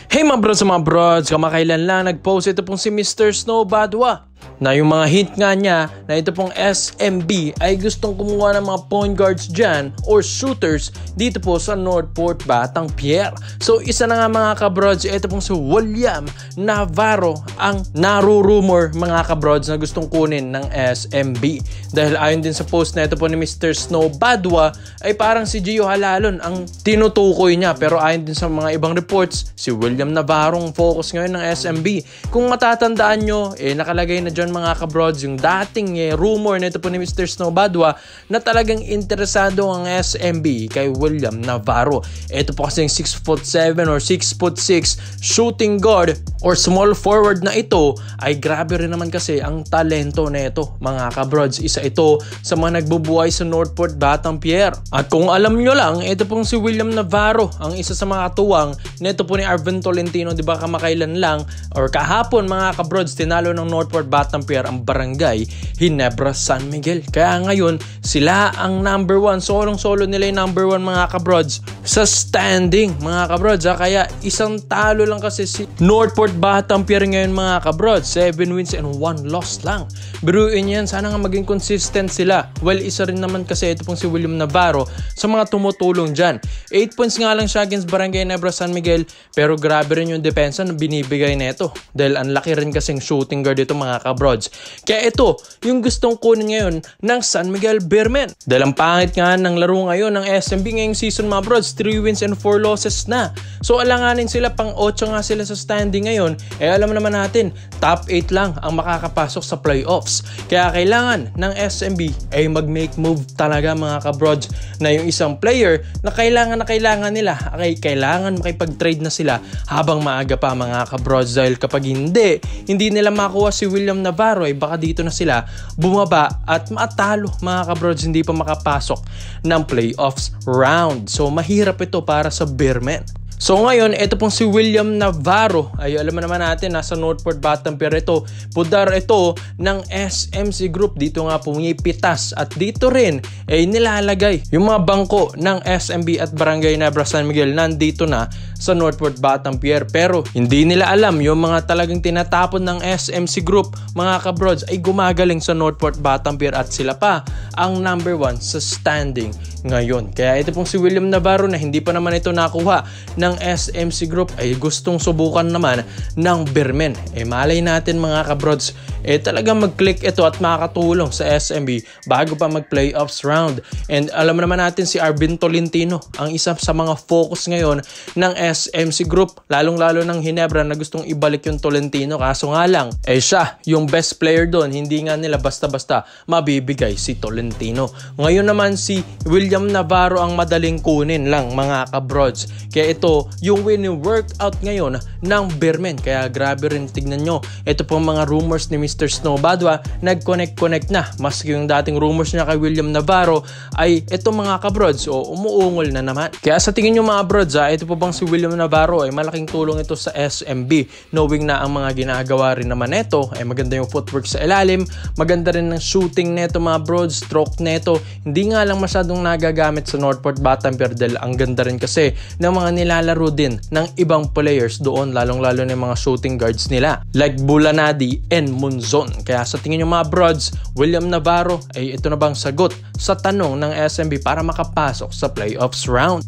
Hey mga brods, kamakailan lang nag-post ito pong si Mr. Snow Badwa na yung mga hint nga niya na ito pong SMB ay gustong kumuha ng mga point guards dyan or shooters dito po sa Northport Batang Pier. So isa na nga mga kabrods, ito pong si William Navarro ang narurumor mga kabrods na gustong kunin ng SMB. Dahil ayon din sa post na ito po ni Mr. Snow Badwa ay parang si Gio Halalon ang tinutukoy niya, pero ayon din sa mga ibang reports, si William Navarro ang focus ngayon ng SMB. Kung matatandaan nyo, nakalagay na dyan mga kabrods yung dating rumor na ito po ni Mr. Snow Badwa na talagang interesado ang SMB kay William Navarro. Ito po kasi yung 6'7" or 6'6" shooting guard or small forward na ito ay grabe rin naman kasi ang talento na ito mga kabrods. Isa ito sa mga nagbubuhay sa Northport Batang Pier. At kung alam nyo lang, ito pong si William Navarro ang isa sa mga katuwang na ito po ni Arvin Tolentino, di ba kamakailan lang or kahapon mga kabrods tinalo ng Northport Batang Pier ang barangay Ginebra San Miguel. Kaya ngayon sila ang number 1, solong-solo nila yung number 1 mga kabrods sa standing mga kabrods. Kaya isang talo lang kasi si Northport Batang Pier ngayon mga kabrods, 7 wins and 1 loss lang. Biruin yan, sana nga maging consistent sila. Well, isa rin naman kasi ito pong si William Navarro sa mga tumutulong dyan. 8 points nga lang siya against barangay Ginebra San Miguel, pero grabe rin yung depensa na binibigay nito dahil ang laki rin kasing shooting guard ito mga kabrods. Kaya ito yung gustong kunin ngayon ng San Miguel Beermen. Dahil ang pangit nga ng laro ngayon ng SMB ngayong season mga brods, 3 wins and 4 losses na. So alanganin sila, pang 8 nga sila sa standing ngayon. Alam naman natin, top 8 lang ang makakapasok sa playoffs. Kaya kailangan ng SMB ay mag-make move talaga mga kabrods na yung isang player na kailangan nila ay kailangan makipag-trade na sila habang maaga pa mga kabrods. Dahil kapag hindi nila makuha si William Navarro ay baka dito na sila bumaba at matalo mga kabrods, hindi pa makapasok ng playoffs round. So mahirap ito para sa Beermen. So ngayon, ito pong si William Navarro ay alam naman natin nasa Northport Batang Pier ito. Pudar ito ng SMC Group. Dito nga pumipitas at dito rin ay nilalagay yung mga bangko ng SMB at Barangay Ginebra San Miguel nandito na sa Northport Batang Pier. Pero hindi nila alam yung mga talagang tinatapon ng SMC Group mga kabrods ay gumagaling sa Northport Batang Pier at sila pa ang number 1 sa standing ngayon. Kaya ito pong si William Navarro na hindi pa naman ito nakuha ng SMC Group ay gustong subukan naman ng Beermen. Malay natin mga kabrods, talagang mag-click ito at makakatulong sa SMB bago pa mag-playoffs round. And alam naman natin si Arvin Tolentino ang isa sa mga focus ngayon ng SMC Group, lalong-lalo ng Ginebra na gustong ibalik yung Tolentino. Kaso nga lang, siya yung best player doon, hindi nga nila basta-basta mabibigay si Tolentino. Ngayon naman si William Navarro ang madaling kunin lang mga kabrods. Kaya ito yung winning workout ngayon ng Beermen. Kaya grabe rin, tignan nyo. Ito po mga rumors ni Mr. Snow Badwa, nag-connect na. Maski yung dating rumors niya kay William Navarro ay ito mga kabrods, umuungol na naman. Kaya sa tingin nyo mga brods, ito po bang si William Navarro ay malaking tulong ito sa SMB, knowing na ang mga ginagawa rin naman neto ay maganda yung footwork sa ilalim, maganda rin ng shooting neto mga brods, stroke neto. Hindi nga lang masyadong nagagamit sa Northport Batang Pier dahil ang ganda rin kasi ng mga nilalaro din ng ibang players doon, lalong-lalo na yung mga shooting guards nila like Bulanadi and Munzon. Kaya sa tingin nyo mga brods, William Navarro ay ito na bang sagot sa tanong ng SMB para makapasok sa playoffs round?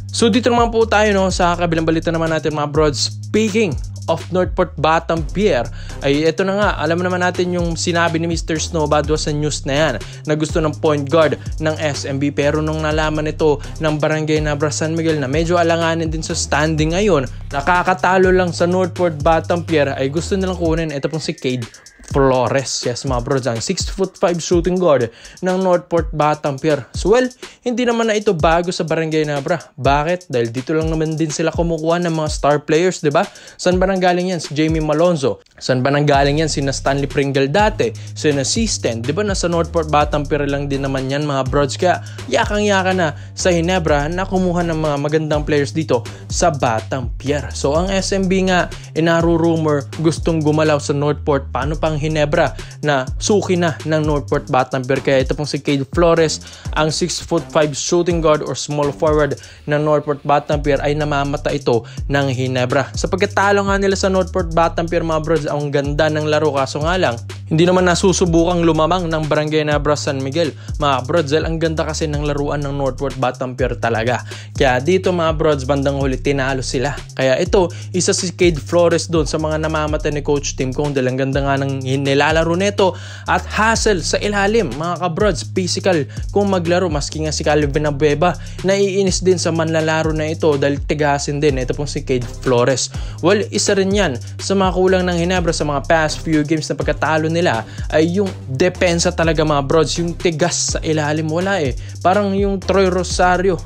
So dito naman po tayo sa kabilang balita naman natin mga brods. Speaking of Northport Batang Pier ay ito na nga, alam naman natin yung sinabi ni Mr. Snow Badwa sa news na yan na gusto ng point guard ng SMB, pero nung nalaman ito ng Barangay Ginebra San Miguel na medyo alanganin din sa standing ngayon, nakakatalo lang sa Northport Batang Pier, ay gusto nilang kunin ito pong si Cade Flores. Yes mga brods, ang 6'5" shooting guard ng Northport Batang Pier. So well, hindi naman na ito bago sa Barangay Ginebra. Bakit? Dahil dito lang naman din sila kumukuha ng mga star players, diba? Saan ba nanggaling yan? Si Jamie Malonzo. Saan ba nanggaling yan? Sina Stanley Pringle dati. Sina Assistant. Diba nasa Northport Batang Pier lang din naman yan mga brods. Kaya yakang-yaka na sa Ginebra na kumuha ng mga magandang players dito sa Batang Pier. So ang SMB nga, narurumor gustong gumalaw sa Northport. Paano pang Ginebra na suki na ng Northport Battenberg. Kaya ito pong si Cade Flores, ang 6'5" shooting guard or small forward ng Northport Battenberg ay namamata ito ng Ginebra. Sa pagkatalo nga nila sa Northport Battenberg mga brods, ang ganda ng laro, kaso nga lang hindi naman nasusubukang lumamang ng Barangay Nebra San Miguel mga brods. Ang ganda kasi ng laruan ng Northport Battenberg talaga. Kaya dito mga brods, bandang huli tinalo sila. Kaya ito, isa si Cade Flores doon sa mga namamata ni Coach Tim Kong dahil ang ganda nga ng nilalaro nito at hustle sa ilalim mga kabrods, physical kung maglaro. Maski nga si Calvin Abueva naiinis din sa manlalaro na ito dahil tigasin din. Ito pong si Cade Flores. Well, isa rin yan sa mga kulang ng Ginebra sa mga past few games na pagkatalo nila ay yung depensa talaga mga brods, yung tigas sa ilalim wala eh. Parang yung Troy Rosario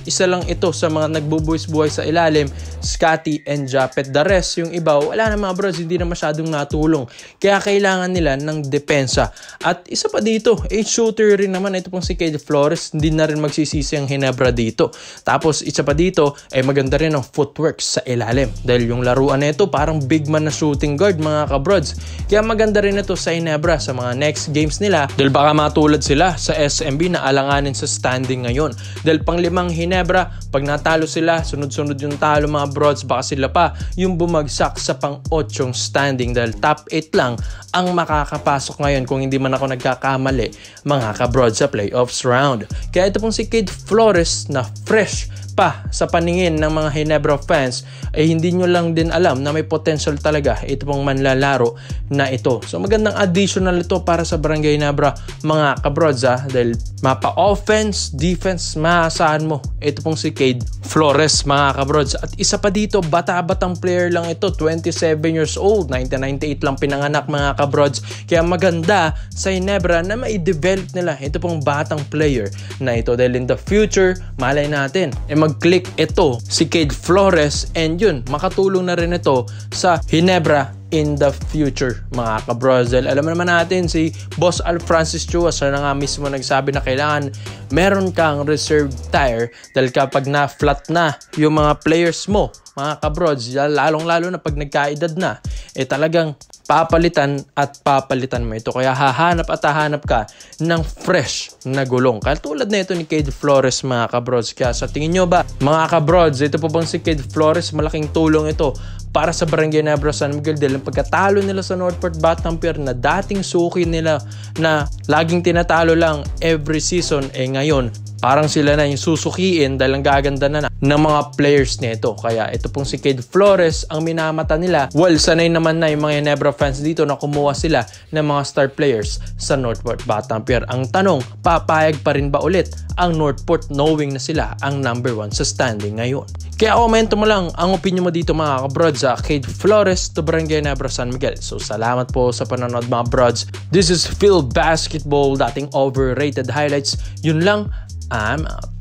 isa lang ito sa mga nagbubuhis-buhay sa ilalim, Scotty and Japet. The rest, yung iba, wala na mga brods, hindi na masyadong natulong. Kaya kailangan nila ng depensa. At isa pa dito, shooter rin naman ito pong si Cade Flores, hindi na rin magsisisi ang Ginebra dito. Tapos isa pa dito, maganda rin ang footwork sa ilalim. Dahil yung laruan nito parang big man na shooting guard mga kabrods. Kaya maganda rin ito sa Ginebra sa mga next games nila dahil baka matulad sila sa SMB na alanganin sa standing ngayon. Dahil pang-5 Ginebra, pag natalo sila, sunod-sunod yung talo mga brods, baka sila pa yung bumagsak sa pang-8 standing dahil top 8 lang ang makakapasok ngayon kung hindi man ako nagkakamali mga kabrods sa playoffs round. Kaya ito pong si Cade Flores na fresh pa sa paningin ng mga Ginebra fans hindi nyo lang din alam na may potential talaga ito pong manlalaro na ito. So magandang additional ito para sa Barangay Ginebra mga kabrods dahil mapa-offense, defense, maasahan mo ito pong si Cade Flores mga kabrods. At isa pa dito, bata-batang player lang ito, 27 years old, 1998 lang pinanganak mga kabrods. Kaya maganda sa Ginebra na mai-develop nila ito pong batang player na ito dahil in the future, malay natin mag-click ito si Cade Flores and yun, makatulong na rin ito sa Ginebra in the future mga kabrods. Alam naman natin si Boss Al Francis Chua na nga mismo nagsabi na kailangan meron kang reserve tire dahil kapag na-flat na yung mga players mo mga kabrods, lalong-lalo na pag nagkaedad na, talagang papalitan mo ito. Kaya hahanap ka ng fresh na gulong. Kaya tulad na ito ni Cade Flores mga kabrods. Kaya sa tingin nyo ba mga kabrods, ito po bang si Cade Flores, malaking tulong ito para sa Barangay Nebra San Miguel dahil pagkatalo nila sa Northport Battenberg na dating suki nila na laging tinatalo lang every season, ngayon parang sila na yung susukiin dahil ang gaganda na ng mga players nito. Kaya ito pong si Cade Flores ang minamata nila. Well, sanay naman na yung mga Ginebra fans dito na kumuha sila ng mga star players sa Northport Battenberg. Ang tanong, papayag pa rin ba ulit ang Northport knowing na sila ang number 1 sa standing ngayon? Kaya komento mo lang ang opinion mo dito mga kabrods sa Cade Flores to Barangay Nebra San Miguel. So salamat po sa panonood mga brods. This is Phil Basketball, dating overrated highlights. Yun lang, I'm out.